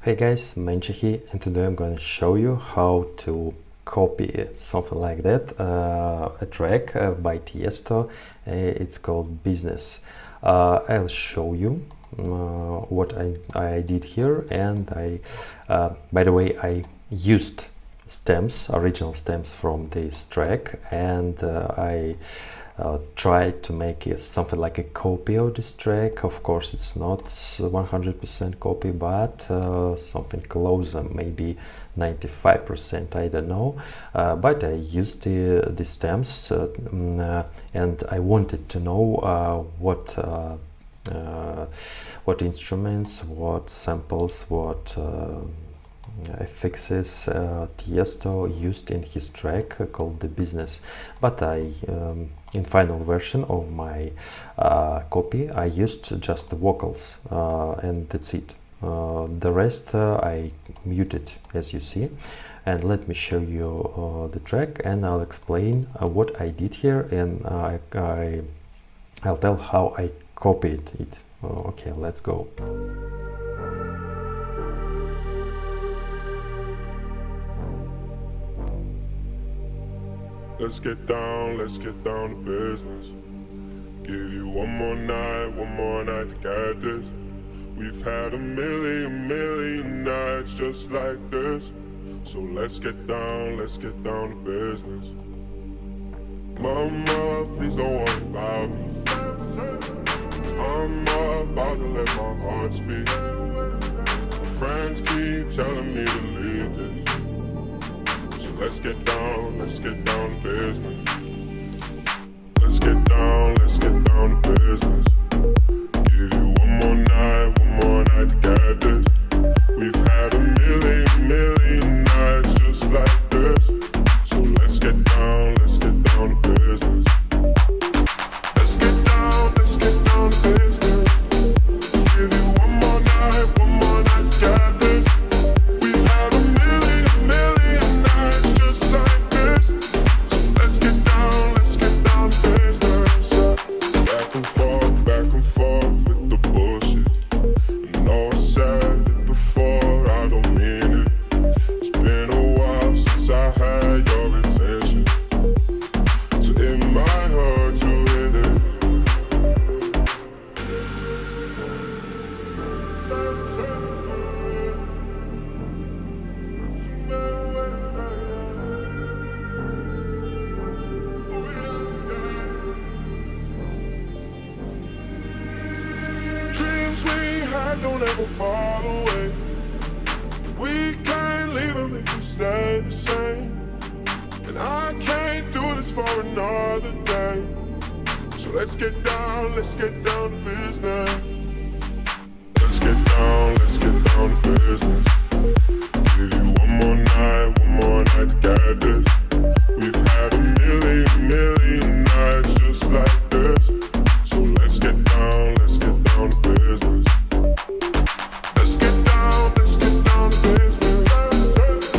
Hey guys, Mencha here, and today I'm going to show you how to copy something like that, a track by Tiesto. It's called Business. I'll show you what I did here, and by the way, I used original stems from this track, and I tried to make it something like a copy of this track. Of course, it's not 100% copy, but something closer, maybe 95%, I don't know. But I used the stems, and I wanted to know what instruments, what samples, what fixes Tiesto used in his track called The Business. But in final version of my copy, I used just the vocals, and that's it. The rest I muted, as you see. And let me show you the track, and I'll explain what I did here, and I'll tell how I copied it. Okay, let's go. Let's get down to business. Give you one more night to get this. We've had a million nights just like this. So let's get down to business. Mama, please don't worry about me. I'm about to let my heart speak. My friends keep telling me to leave this. Let's get down to business. Let's get down to business. Give you one more night to get this. We've had a million nights just like this. So let's get down to business. Let's get down to business. Give you one more night to get this. We've had a million nights just like this. So let's get down to business. Back and forth with the bullshit. I know I said it before, I don't mean it. It's been a while since I had your attention, so it might hurt to hit it. Dreams we had don't ever fall away. We can't leave them if we stay the same. And I can't do this for another day. So let's get down to business. Let's get down to business. Give you one more night to get this. We've had a million nights just like this. So let's get down to business. Let's get down to business.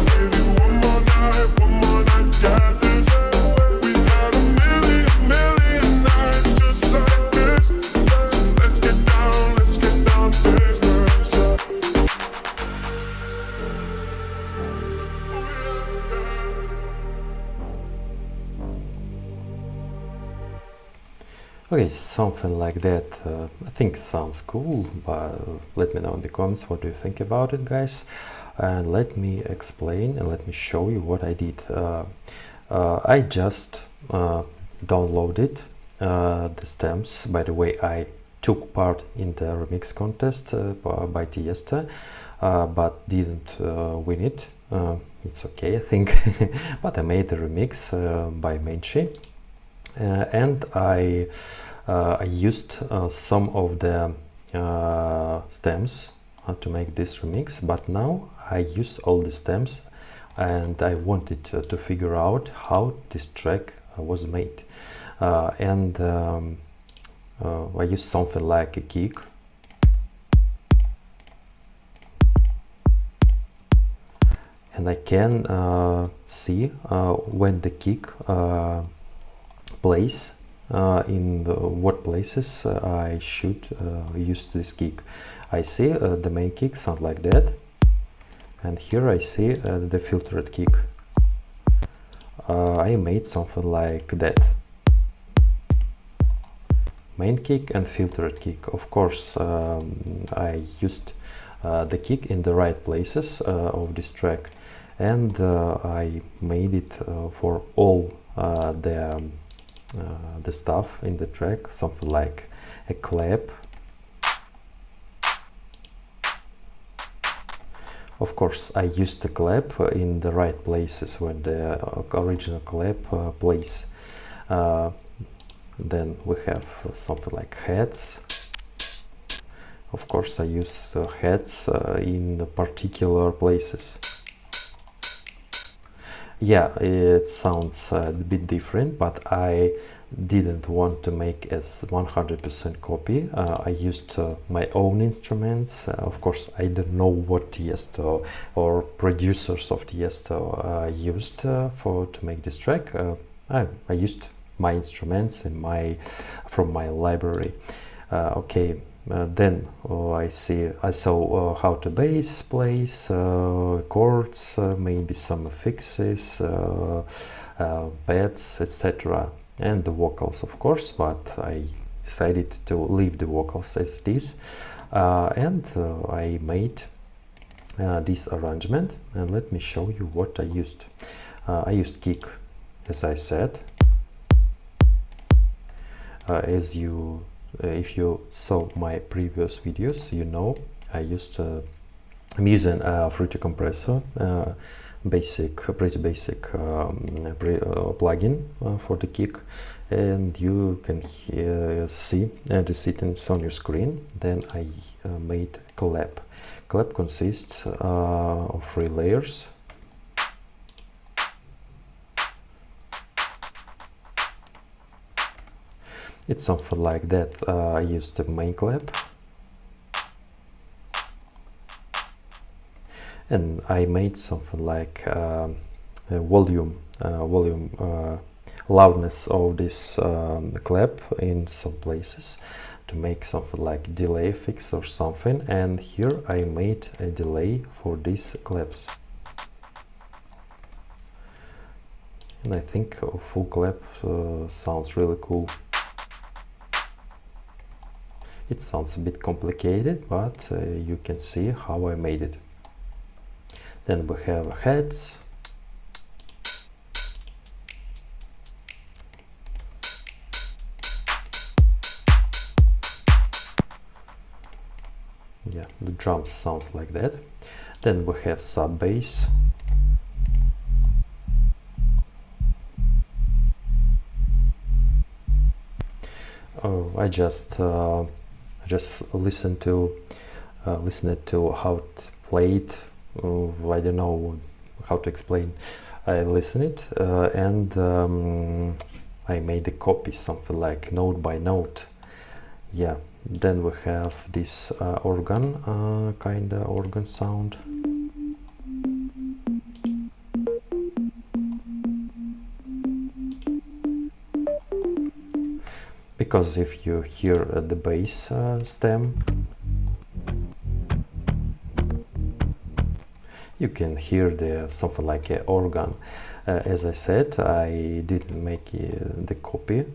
Give you one more night to get this. We've had a million nights just like this. So let's get down to business. Okay, something like that. I think sounds cool, but let me know in the comments what do you think about it, guys. And let me explain and let me show you what I did. I just downloaded the stems. By the way, I took part in the remix contest by Tiesto, but didn't win it. It's okay, I think. But I made the remix by Menchi. And I used some of the stems to make this remix, but now I used all the stems, and I wanted to figure out how this track was made. And I used something like a kick, and I can see when the kick plays, in what places I should use this kick. I see the main kick sound like that. and here I see the filtered kick. I made something like that. Main kick and filtered kick. Of course, I used the kick in the right places of this track, and I made it for all the stuff in the track, something like a clap. Of course, I used the clap in the right places when the original clap plays. Then we have something like heads. Of course, I use heads in particular places. Yeah, it sounds a bit different, but I didn't want to make as 100% copy. I used my own instruments. Of course, I don't know what Tiesto or producers of Tiesto used to make this track. I used my instruments from my library. Okay. Then I saw how the bass plays, chords, maybe some fixes, pads, etc. and the vocals, of course, but I decided to leave the vocals as it is, and I made this arrangement, and let me show you what I used. I used kick, as I said. If you saw my previous videos, you know I'm using a Fruity Compressor, pretty basic plugin for the kick, and you can see the settings on your screen. Then I made a clap. Clap consists of 3 layers. It's something like that. I used the main clap, and I made something like volume loudness of this clap in some places to make something like delay fix or something. And here I made a delay for these claps, and I think a full clap sounds really cool. It sounds a bit complicated, but you can see how I made it. Then we have heads. Yeah, the drums sound like that. Then we have sub bass. Oh, I just listened to how it played. I don't know how to explain. I listened it and I made a copy, something like note by note. Yeah. Then we have this organ, kinda organ sound. Because if you hear the bass stem, you can hear something like an organ. As I said, I didn't make the copy,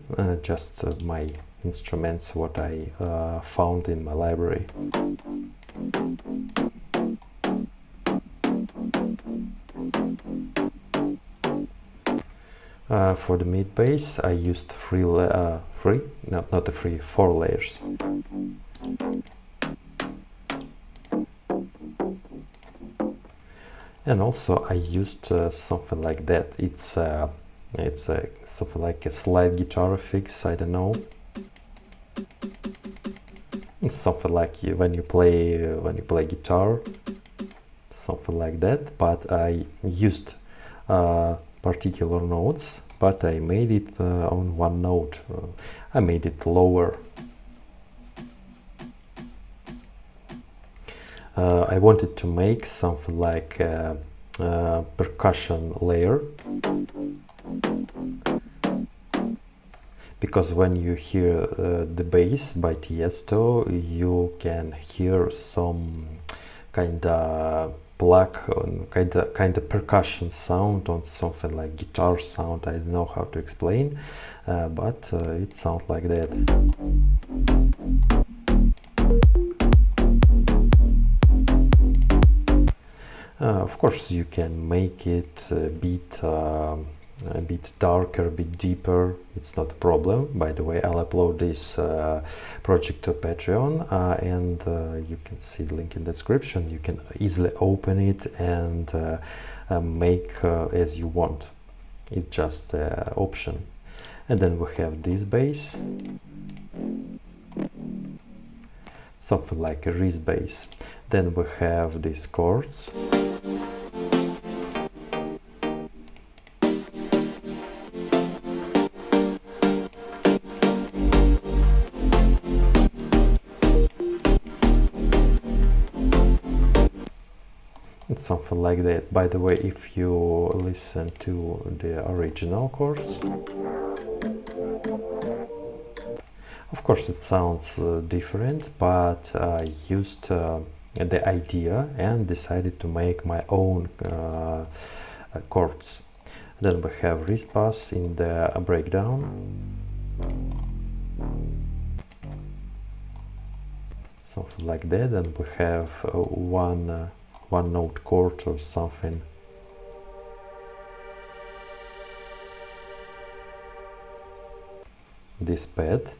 just my instruments, what I found in my library. For the mid bass, I used 4 layers. And also I used something like that. It's something like a slide guitar fix. I don't know. It's something like when you play guitar, something like that. But I used particular notes, but I made it on one note. I made it lower. I wanted to make something like a percussion layer, because when you hear the bass by Tiesto, you can hear some kind of plug on kind of percussion sound on something like guitar sound. I don't know how to explain, but it sounds like that. Of course, you can make it a bit darker, a bit deeper. It's not a problem. By the way, I'll upload this project to Patreon, and you can see the link in the description. You can easily open it and make as you want. It's just an option. And then we have this bass, something like a wrist bass. Then we have these chords. It's something like that. By the way, if you listen to the original chords, of course it sounds different, but I used the idea and decided to make my own chords. Then we have wrist bass in the breakdown, something like that, and we have one note chord or something. This pad,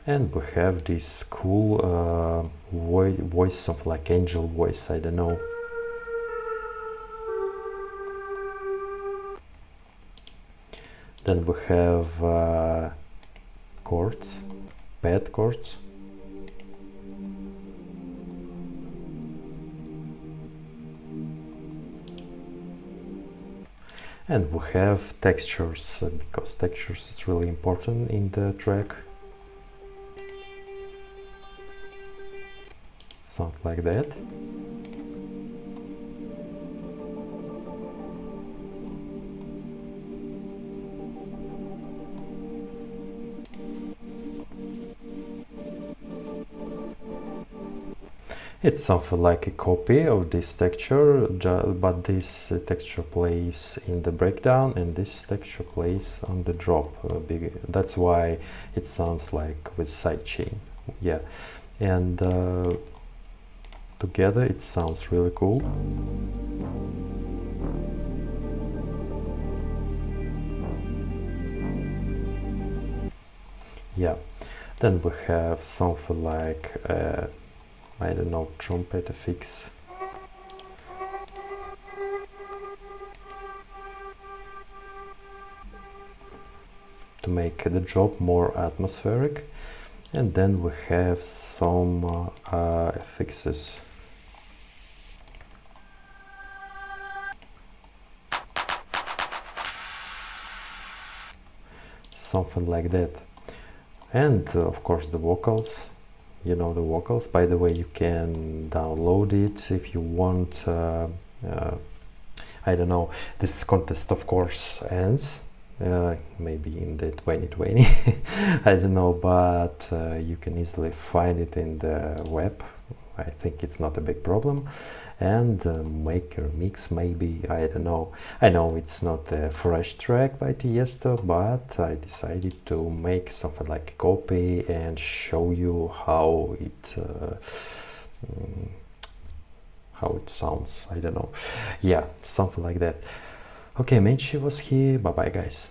and we have this cool voice, something like angel voice, I don't know. Then we have chords, pad chords. And we have textures, because textures is really important in the track. Something like that. It's something like a copy of this texture, but this texture plays in the breakdown and this texture plays on the drop. That's why it sounds like with sidechain. Yeah, and together it sounds really cool. Yeah, then we have something like I don't know, trumpet fix. To make the drop more atmospheric. And then we have some fixes. Something like that. And of course the vocals. You know the vocals. By the way, you can download it if you want. I don't know, this contest of course ends maybe in the 2020. I don't know, but you can easily find it in the web. I think it's not a big problem, and make a mix maybe, I don't know. I know it's not a fresh track by Tiesto, but I decided to make something like a copy and show you how it sounds. I don't know, yeah, something like that. Okay, Menchi was here. Bye bye guys.